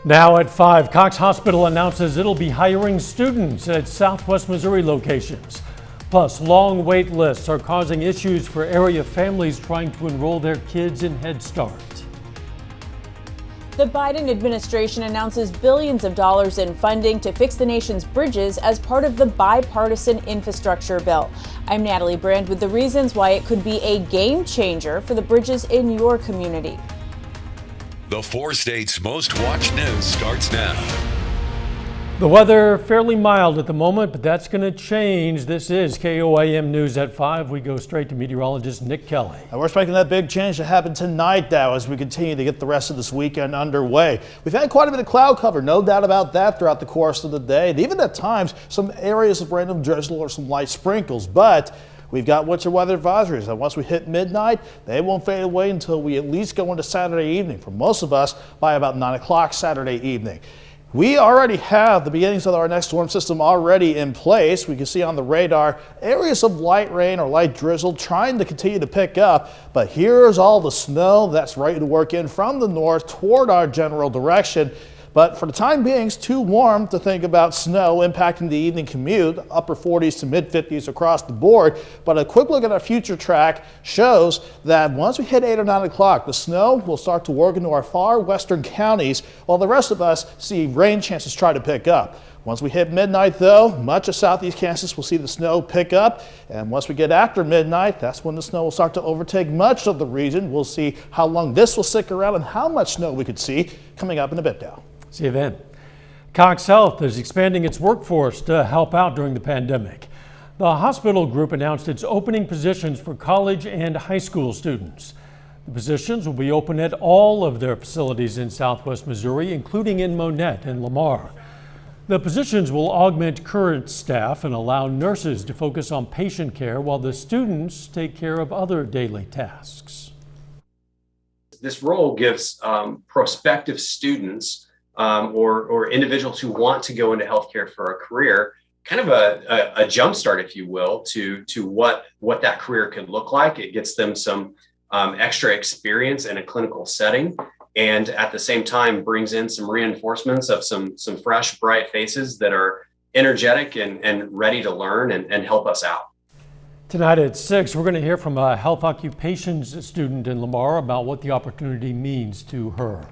Now at 5, Cox Hospital announces it'll be hiring students at Southwest Missouri locations. Plus, long wait lists are causing issues for area families trying to enroll their kids in Head Start. The Biden administration announces billions of dollars in funding to fix the nation's bridges as part of the bipartisan infrastructure bill. I'm Natalie Brand with the reasons why it could be a game changer for the bridges in your community. The 4 states' most watched news starts now. The weather fairly mild at the moment, but that's going to change. This is KOAM News at 5. We go straight to meteorologist Nick Kelly. And we're expecting that big change to happen tonight now as we continue to get the rest of this weekend underway. We've had quite a bit of cloud cover, no doubt about that, throughout the course of the day. And even at times, some areas of random drizzle or some light sprinkles. But we've got winter weather advisories, and once we hit midnight, they won't fade away until we at least go into Saturday evening. For most of us, by about 9 o'clock Saturday evening. We already have the beginnings of our next storm system already in place. We can see on the radar areas of light rain or light drizzle trying to continue to pick up. But here's all the snow that's ready to work in from the north toward our general direction. But for the time being, it's too warm to think about snow impacting the evening commute, upper 40s to mid 50s across the board. But a quick look at our future track shows that once we hit 8 or 9 o'clock, the snow will start to work into our far western counties, while the rest of us see rain chances try to pick up. Once we hit midnight, though, much of southeast Kansas will see the snow pick up. And once we get after midnight, that's when the snow will start to overtake much of the region. We'll see how long this will stick around and how much snow we could see coming up in a bit now. See you then. Cox Health is expanding its workforce to help out during the pandemic. The hospital group announced it's opening positions for college and high school students. The positions will be open at all of their facilities in Southwest Missouri, including in Monette and Lamar. The positions will augment current staff and allow nurses to focus on patient care while the students take care of other daily tasks. This role gives prospective students or individuals who want to go into healthcare for a career, kind of a jump start, if you will, to what that career could look like. It gets them some extra experience in a clinical setting, and at the same time brings in some reinforcements of some fresh, bright faces that are energetic and ready to learn and help us out. Tonight at 6, we're going to hear from a health occupations student in Lamar about what the opportunity means to her.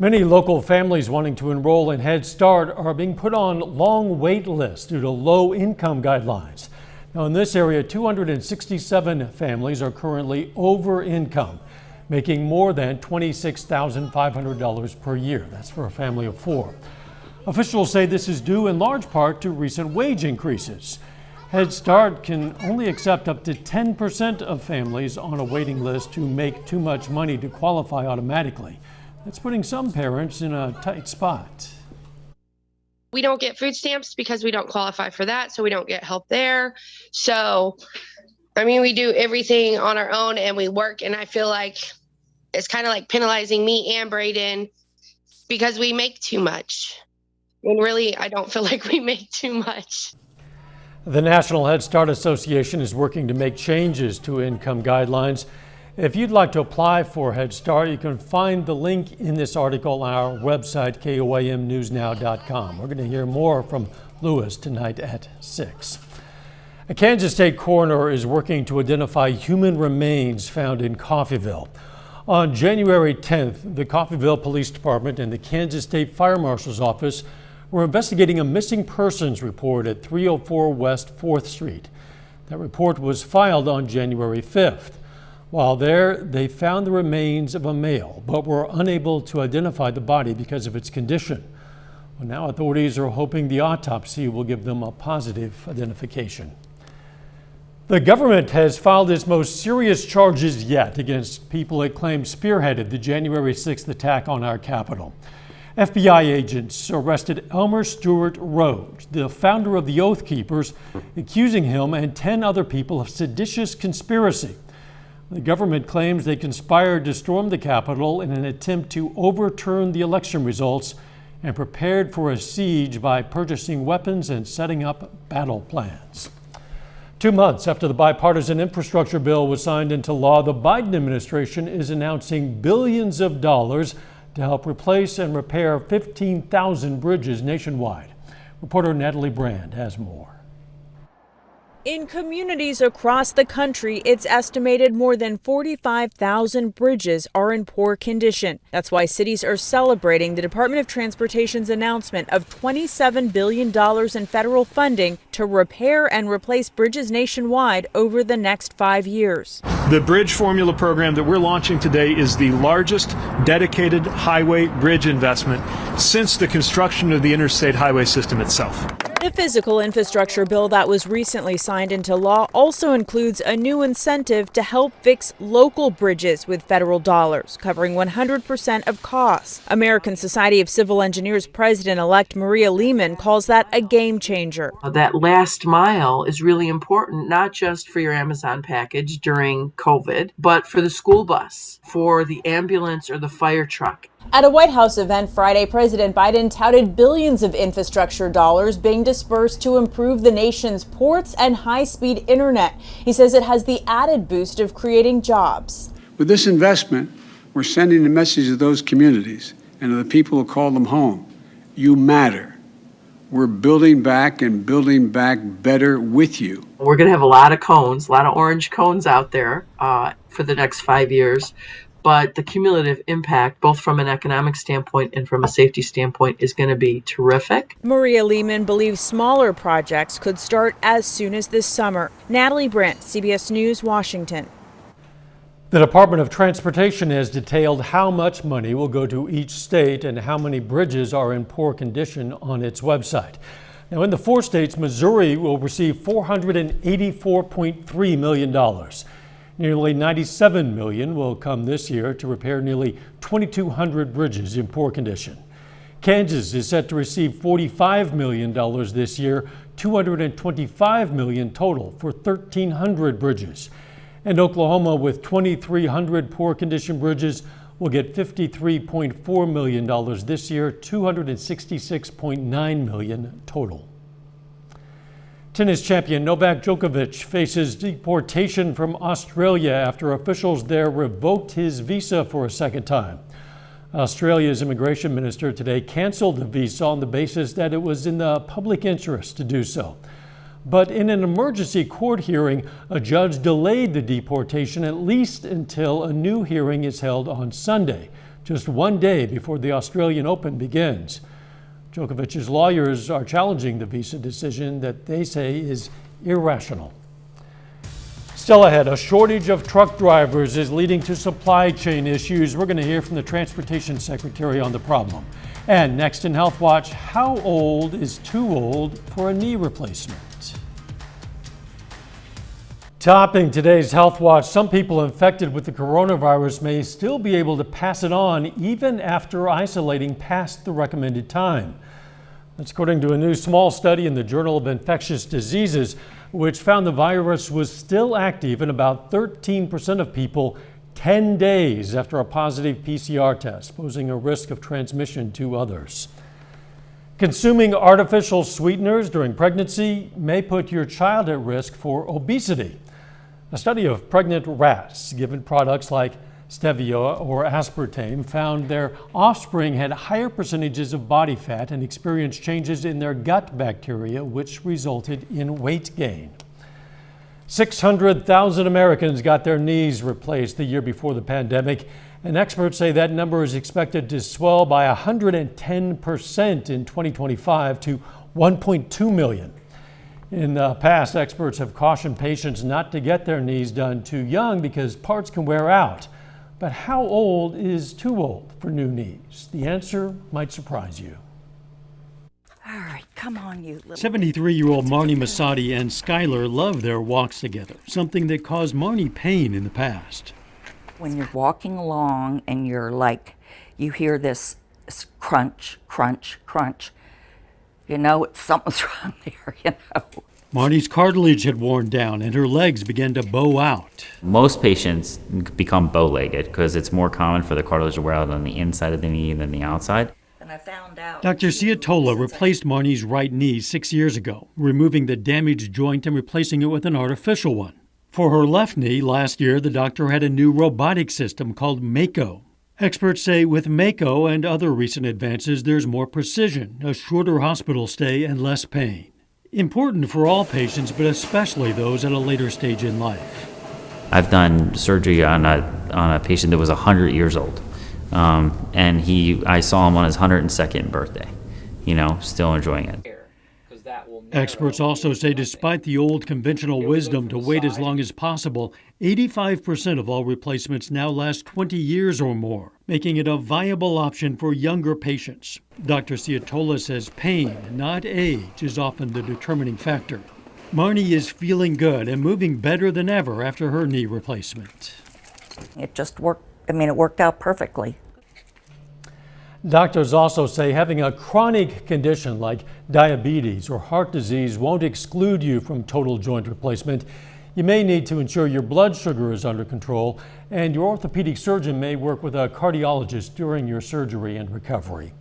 Many local families wanting to enroll in Head Start are being put on long wait lists due to low income guidelines. Now in this area, 267 families are currently over income, making more than $26,500 per year. That's for a family of 4. Officials say this is due in large part to recent wage increases. Head Start can only accept up to 10% of families on a waiting list who make too much money to qualify automatically. That's putting some parents in a tight spot. We don't get food stamps because we don't qualify for that, so we don't get help there. So, we do everything on our own and we work, and I feel like it's kind of like penalizing me and Braden because we make too much. And really, I don't feel like we make too much. The National Head Start Association is working to make changes to income guidelines. If you'd like to apply for Head Start, you can find the link in this article on our website, KOAMnewsnow.com. We're going to hear more from Lewis tonight at 6. A Kansas State coroner is working to identify human remains found in Coffeyville. On January 10th, the Coffeyville Police Department and the Kansas State Fire Marshal's Office were investigating a missing persons report at 304 West 4th Street. That report was filed on January 5th. While there, they found the remains of a male, but were unable to identify the body because of its condition. Well, now authorities are hoping the autopsy will give them a positive identification. The government has filed its most serious charges yet against people it claims spearheaded the January 6th attack on our Capitol. FBI agents arrested Elmer Stewart Rhodes, the founder of the Oath Keepers, accusing him and 10 other people of seditious conspiracy. The government claims they conspired to storm the Capitol in an attempt to overturn the election results and prepared for a siege by purchasing weapons and setting up battle plans. 2 months after the bipartisan infrastructure bill was signed into law, the Biden administration is announcing billions of dollars to help replace and repair 15,000 bridges nationwide. Reporter Natalie Brand has more. In communities across the country, it's estimated more than 45,000 bridges are in poor condition. That's why cities are celebrating the Department of Transportation's announcement of $27 billion in federal funding to repair and replace bridges nationwide over the next 5 years. The Bridge Formula program that we're launching today is the largest dedicated highway bridge investment since the construction of the interstate highway system itself. The physical infrastructure bill that was recently signed into law also includes a new incentive to help fix local bridges with federal dollars, covering 100% of costs. American Society of Civil Engineers President-elect Maria Lehman calls that a game changer. That last mile is really important, not just for your Amazon package during COVID, but for the school bus, for the ambulance or the fire truck. At a White House event Friday, President Biden touted billions of infrastructure dollars being dispersed to improve the nation's ports and high-speed internet. He says it has the added boost of creating jobs. With this investment, we're sending a message to those communities and to the people who call them home. You matter. We're building back and building back better with you. We're going to have a lot of cones, a lot of orange cones out there for the next 5 years. But the cumulative impact, both from an economic standpoint and from a safety standpoint, is going to be terrific. Maria Lehman believes smaller projects could start as soon as this summer. Natalie Brandt, CBS News, Washington. The Department of Transportation has detailed how much money will go to each state and how many bridges are in poor condition on its website. Now, in the 4 states, Missouri will receive $484.3 million. Nearly $97 million will come this year to repair nearly 2,200 bridges in poor condition. Kansas is set to receive $45 million this year, $225 million total for 1,300 bridges. And Oklahoma, with 2,300 poor condition bridges, will get $53.4 million this year, $266.9 million total. Tennis champion Novak Djokovic faces deportation from Australia after officials there revoked his visa for a second time. Australia's immigration minister today canceled the visa on the basis that it was in the public interest to do so. But in an emergency court hearing, a judge delayed the deportation at least until a new hearing is held on Sunday, just one day before the Australian Open begins. Djokovic's lawyers are challenging the visa decision that they say is irrational. Still ahead, a shortage of truck drivers is leading to supply chain issues. We're going to hear from the Transportation Secretary on the problem. And next in Healthwatch, how old is too old for a knee replacement? Topping today's Healthwatch, some people infected with the coronavirus may still be able to pass it on even after isolating past the recommended time. That's according to a new small study in the Journal of Infectious Diseases, which found the virus was still active in about 13% of people 10 days after a positive PCR test, posing a risk of transmission to others. Consuming artificial sweeteners during pregnancy may put your child at risk for obesity. A study of pregnant rats given products like stevia or aspartame found their offspring had higher percentages of body fat and experienced changes in their gut bacteria, which resulted in weight gain. 600,000 Americans got their knees replaced the year before the pandemic, and experts say that number is expected to swell by 110% in 2025 to 1.2 million. In the past, experts have cautioned patients not to get their knees done too young because parts can wear out. But how old is too old for new knees? The answer might surprise you. All right, come on, you little... 73-year-old Marnie Masadi and Skylar love their walks together, something that caused Marnie pain in the past. When you're walking along and you're like, you hear this crunch, crunch, crunch, you know, something's wrong there, you know. Marnie's cartilage had worn down and her legs began to bow out. Most patients become bow-legged because it's more common for the cartilage to wear out on the inside of the knee than the outside. And I found out... Dr. Ciatola replaced Marnie's right knee 6 years ago, removing the damaged joint and replacing it with an artificial one. For her left knee, last year, the doctor had a new robotic system called Mako. Experts say with Mako and other recent advances, there's more precision, a shorter hospital stay, and less pain. Important for all patients, but especially those at a later stage in life. I've done surgery on a patient that was 100 years old, and I saw him on his 102nd birthday, still enjoying it. Experts also say despite the old conventional wisdom to wait as long as possible, 85% of all replacements now last 20 years or more, making it a viable option for younger patients. Dr. Ciatola says pain, not age, is often the determining factor. Marnie is feeling good and moving better than ever after her knee replacement. It just worked. It worked out perfectly. Doctors also say having a chronic condition like diabetes or heart disease won't exclude you from total joint replacement. You may need to ensure your blood sugar is under control, and your orthopedic surgeon may work with a cardiologist during your surgery and recovery.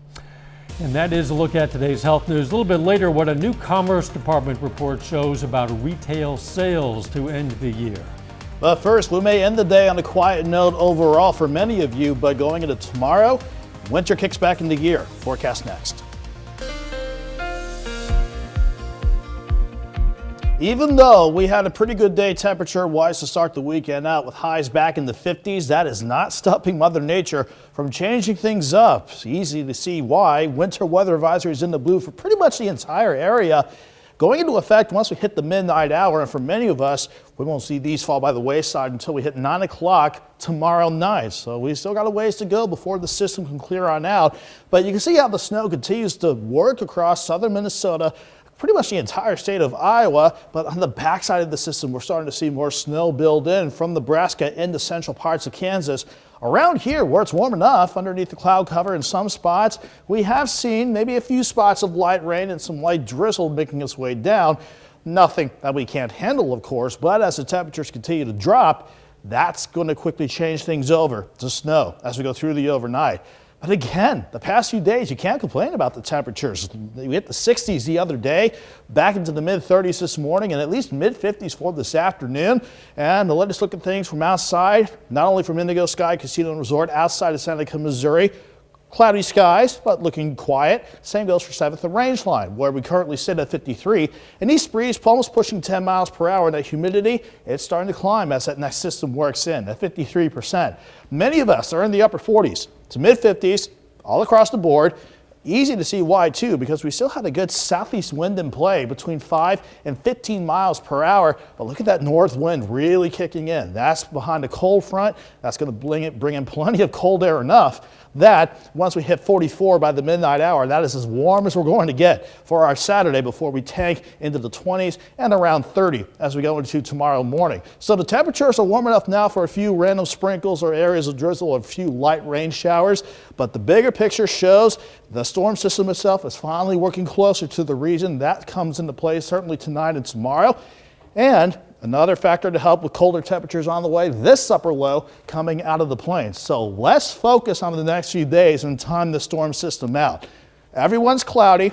And that is a look at today's health news. A little bit later, what a new Commerce Department report shows about retail sales to end the year. But first, we may end the day on a quiet note overall for many of you, but going into tomorrow, winter kicks back into gear. Forecast next. Even though we had a pretty good day temperature-wise to start the weekend out with highs back in the 50s, that is not stopping Mother Nature from changing things up. It's easy to see why. Winter weather advisories in the blue for pretty much the entire area, going into effect once we hit the midnight hour, and for many of us, we won't see these fall by the wayside until we hit 9 o'clock tomorrow night. So we still got a ways to go before the system can clear on out. But you can see how the snow continues to work across southern Minnesota, pretty much the entire state of Iowa, but on the backside of the system, we're starting to see more snow build in from Nebraska into central parts of Kansas. Around here, where it's warm enough underneath the cloud cover in some spots, we have seen maybe a few spots of light rain and some light drizzle making its way down. Nothing that we can't handle, of course, but as the temperatures continue to drop, that's going to quickly change things over to snow as we go through the overnight. But again, the past few days, you can't complain about the temperatures. We hit the 60s the other day, back into the mid-30s this morning, and at least mid-50s for this afternoon. And the latest look at things from outside, not only from Indigo Sky Casino and Resort outside of Seneca, Missouri. Cloudy skies, but looking quiet. Same goes for 7th and Rangeline, where we currently sit at 53. An east breeze almost pushing 10 miles per hour. And that humidity, it's starting to climb as that next system works in at 53%. Many of us are in the upper 40s to mid 50s all across the board. Easy to see why too, because we still had a good southeast wind in play between 5 and 15 miles per hour. But look at that north wind really kicking in. That's behind a cold front. That's going to bring in plenty of cold air enough that once we hit 44 by the midnight hour, that is as warm as we're going to get for our Saturday before we tank into the 20s and around 30 as we go into tomorrow morning. So the temperatures are warm enough now for a few random sprinkles or areas of drizzle or a few light rain showers. But the bigger picture shows the storm system itself is finally working closer to the region. That comes into play certainly tonight and tomorrow. And another factor to help with colder temperatures on the way, this upper low coming out of the plains. So let's focus on the next few days and time the storm system out. Everyone's cloudy.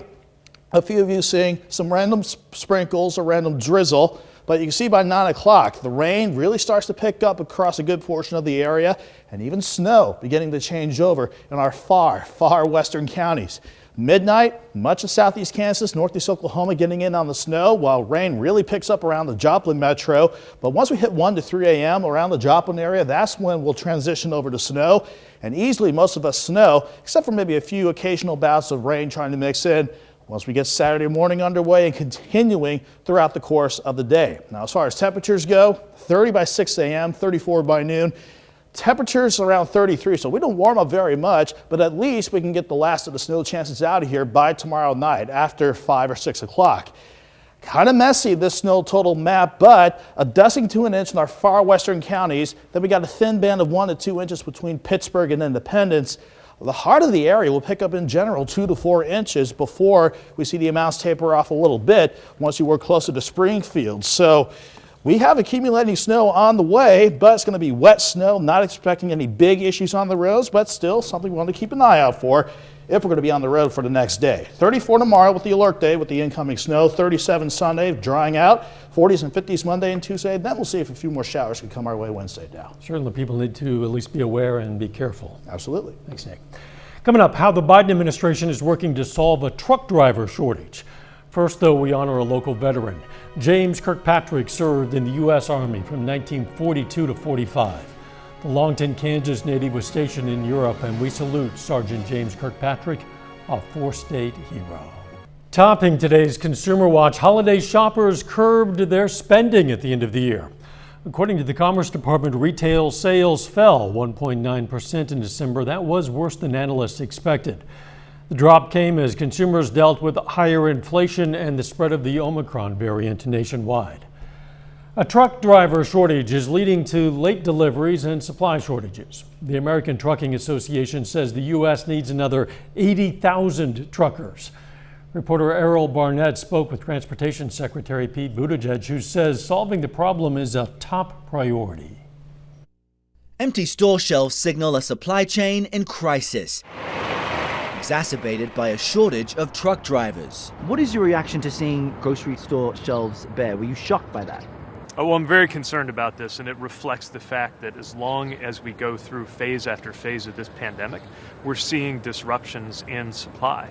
A few of you seeing some random sprinkles or random drizzle. But you can see by 9 o'clock, the rain really starts to pick up across a good portion of the area, and even snow beginning to change over in our far western counties. Midnight, much of southeast Kansas, northeast Oklahoma getting in on the snow, while rain really picks up around the Joplin metro. But once we hit 1 to 3 a.m. around the Joplin area, that's when we'll transition over to snow. And easily most of us snow, except for maybe a few occasional bouts of rain trying to mix in once we get Saturday morning underway and continuing throughout the course of the day. Now, as far as temperatures go, 30 by 6 a.m., 34 by noon. Temperatures around 33, so we don't warm up very much, but at least we can get the last of the snow chances out of here by tomorrow night after 5 or 6 o'clock. Kind of messy, this snow total map, but a dusting to an inch in our far western counties. Then we got a thin band of 1 to 2 inches between Pittsburgh and Independence. The heart of the area will pick up in general 2 to 4 inches before we see the amounts taper off a little bit once you work closer to Springfield. So we have accumulating snow on the way, but it's going to be wet snow. Not expecting any big issues on the roads, but still something we want to keep an eye out for. if we're going to be on the road for the next day. 34 tomorrow with the alert day with the incoming snow. 37 Sunday, drying out. 40s and 50s Monday and Tuesday. Then we'll see if a few more showers can come our way Wednesday now. Certainly people need to at least be aware and be careful. Absolutely. Thanks, Nick. Coming up, how the Biden administration is working to solve a truck driver shortage. First, though, we honor a local veteran. James Kirkpatrick served in the U.S. Army from 1942 to 45. The Longton, Kansas native was stationed in Europe, and we salute Sergeant James Kirkpatrick, a four-state hero. Topping today's Consumer Watch, holiday shoppers curbed their spending at the end of the year. According to the Commerce Department, retail sales fell 1.9% in December. That was worse than analysts expected. The drop came as consumers dealt with higher inflation and the spread of the Omicron variant nationwide. A truck driver shortage is leading to late deliveries and supply shortages. The American Trucking Association says the U.S. needs another 80,000 truckers. Reporter Errol Barnett spoke with Transportation Secretary Pete Buttigieg, who says solving the problem is a top priority. Empty store shelves signal a supply chain in crisis, exacerbated by a shortage of truck drivers. What is your reaction to seeing grocery store shelves bare? Were you shocked by that? Oh, well, I'm very concerned about this, and it reflects the fact that as long as we go through phase after phase of this pandemic, we're seeing disruptions in supply.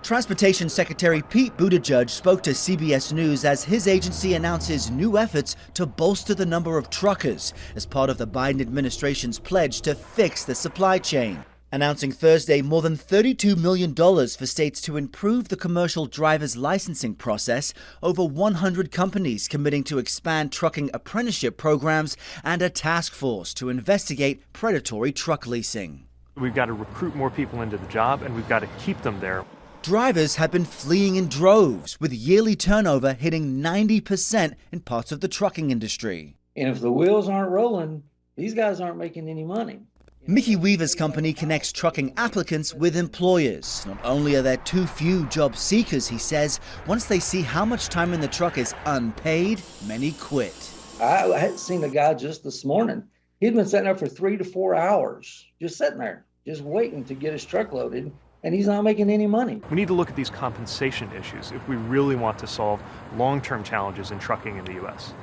Transportation Secretary Pete Buttigieg spoke to CBS News as his agency announces new efforts to bolster the number of truckers as part of the Biden administration's pledge to fix the supply chain. Announcing Thursday more than $32 million for states to improve the commercial driver's licensing process, over 100 companies committing to expand trucking apprenticeship programs, and a task force to investigate predatory truck leasing. We've got to recruit more people into the job, and we've got to keep them there. Drivers have been fleeing in droves, with yearly turnover hitting 90% in parts of the trucking industry. And if the wheels aren't rolling, these guys aren't making any money. Mickey Weaver's company connects trucking applicants with employers. Not only are there too few job seekers, he says, once they see how much time in the truck is unpaid, many quit. I had seen a guy just this morning. He'd been sitting there for 3 to 4 hours, just sitting there, just waiting to get his truck loaded, and he's not making any money. We need to look at these compensation issues if we really want to solve long-term challenges in trucking in the U.S.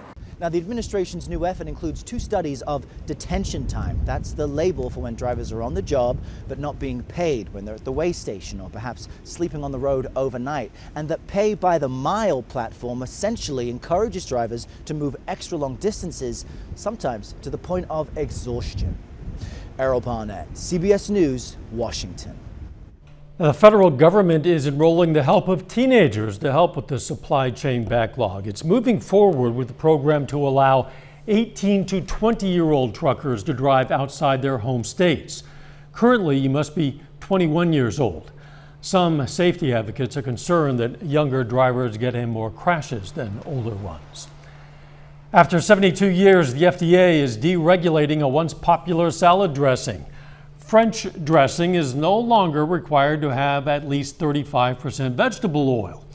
Now, the administration's new effort includes 2 studies of detention time. That's the label for when drivers are on the job but not being paid, when they're at the weigh station or perhaps sleeping on the road overnight. And that pay by the mile platform essentially encourages drivers to move extra long distances, sometimes to the point of exhaustion. Errol Barnett, CBS News, Washington. The federal government is enrolling the help of teenagers to help with the supply chain backlog. It's moving forward with a program to allow 18 to 20-year-old truckers to drive outside their home states. Currently, you must be 21 years old. Some safety advocates are concerned that younger drivers get in more crashes than older ones. After 72 years, the FDA is deregulating a once popular salad dressing. French dressing is no longer required to have at least 35% vegetable oil.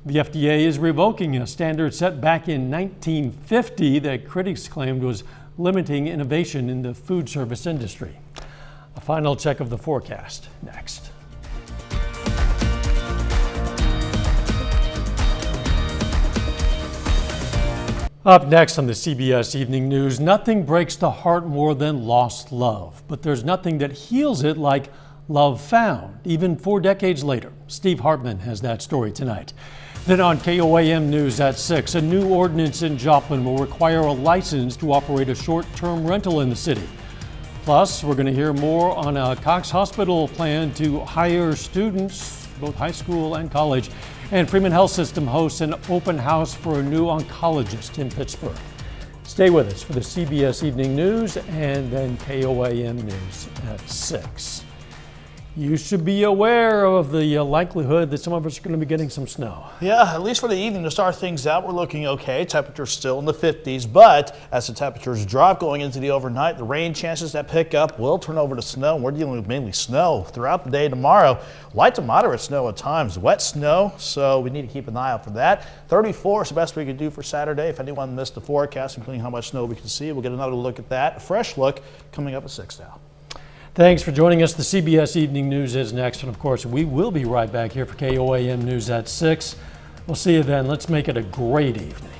The FDA is revoking a standard set back in 1950 that critics claimed was limiting innovation in the food service industry. A final check of the forecast next. Up next on the CBS Evening News, nothing breaks the heart more than lost love, but there's nothing that heals it like love found, even 4 decades later. Steve Hartman has that story tonight. Then on KOAM News at 6, a new ordinance in Joplin will require a license to operate a short-term rental in the city. Plus, we're going to hear more on a Cox Hospital plan to hire students, both high school and college. And Freeman Health System hosts an open house for a new oncologist in Pittsburgh. Stay with us for the CBS Evening News and then KOAM News at 6. You should be aware of the likelihood that some of us are going to be getting some snow. Yeah, at least for the evening to start things out, we're looking okay. Temperatures still in the 50s, but as the temperatures drop going into the overnight, the rain chances that pick up will turn over to snow. We're dealing with mainly snow throughout the day tomorrow. Light to moderate snow at times, wet snow, so we need to keep an eye out for that. 34 is the best we could do for Saturday. If anyone missed the forecast, including how much snow we can see, we'll get another look at that. A fresh look coming up at 6 now. Thanks for joining us. The CBS Evening News is next. And of course, we will be right back here for KOAM News at 6. We'll see you then. Let's make it a great evening.